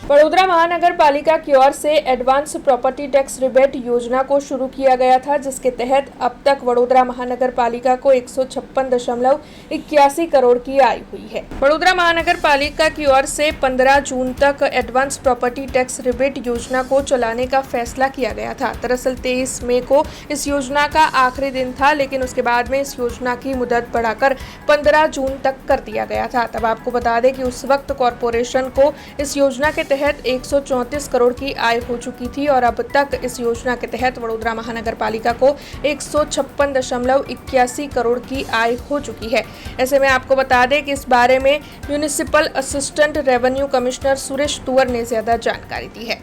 वडोदरा महानगर पालिका की ओर से एडवांस प्रॉपर्टी टैक्स रिबेट योजना को शुरू किया गया था, जिसके तहत अब तक वडोदरा महानगर पालिका को 156.81 करोड़ की आय हुई है। वडोदरा महानगर पालिका की ओर से 15 जून तक एडवांस प्रॉपर्टी टैक्स रिबेट योजना को चलाने का फैसला किया गया था। दरअसल 23 मई को इस योजना का आखिरी दिन था, लेकिन उसके बाद में इस योजना की मुदत बढ़ाकर 15 जून तक कर दिया गया था। तब आपको बता दें कि उस वक्त कॉरपोरेशन को इस योजना के तहत 134 करोड़ की आय हो चुकी थी और अब तक इस योजना के तहत वडोदरा महानगर पालिका को 156.81 करोड़ की आय हो चुकी है। ऐसे में आपको बता दें कि इस बारे में municipal assistant revenue commissioner Suresh Tuvar ने ज्यादा जानकारी दी है।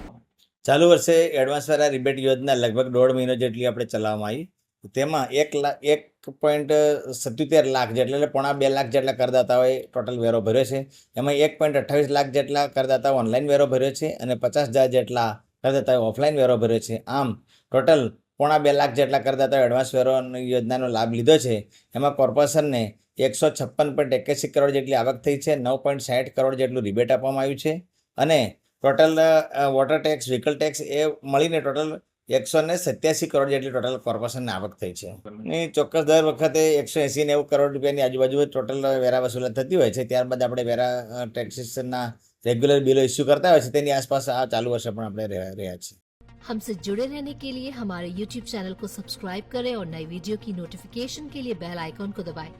ચાલુ વર્ષે એડવાન્સવાળા રિબેટ યોજના લગભગ 1.5 મહિનો જેટલી આપણે ચલાવવામાં આવી। તેમાં 1.77 લાખ જેટલા એટલે 1.25 લાખ જેટલા કરદાતાઓએ ટોટલ વેરો ભર્યો છે। એમાં 1.28 લાખ જેટલા કરદાતાઓ ઓનલાઈન વેરો ભર્યો છે અને 50,000 જેટલા કરદાતાઓએ ઓફલાઈન વેરો ભર્યો છે। આમ ટોટલ 1.25 લાખ જેટલા કરદાતાઓએ એડવાન્સ વેરો યોજનાનો લાભ લીધો છે। એમાં કોર્પોરેશનને 156.81 કરોડ જેટલી આવક થઈ છે। 9.60 કરોડ જેટલું રિબેટ આપવામાં આવ્યું છે અને total water tax, vehicle tax એ મળીને ટોટલ 187 કરોડ જેટલી ટોટલ કોર્પોરેશનને આવક થઈ છે। એ ચોક્કસ દર વખતે 180-90 કરોડ રૂપિયાની આજુબાજુ ટોટલ વેરા વસૂલાત થતી હોય છે। ત્યારબાદ આપણે વેરા ટેક્सेसના રેગ્યુલર બિલો ઇસ્યુ કરતા હોય છે। તેની આસપાસ આ ચાલુ વર્ષે પણ આપણે રહ્યા છીએ। हमसे जुड़े रहने के लिए हमारे YouTube चैनल को सब्सक्राइब करें और नई वीडियो की नोटिफिकेशन के लिए बेल आइकॉन को दबाएं।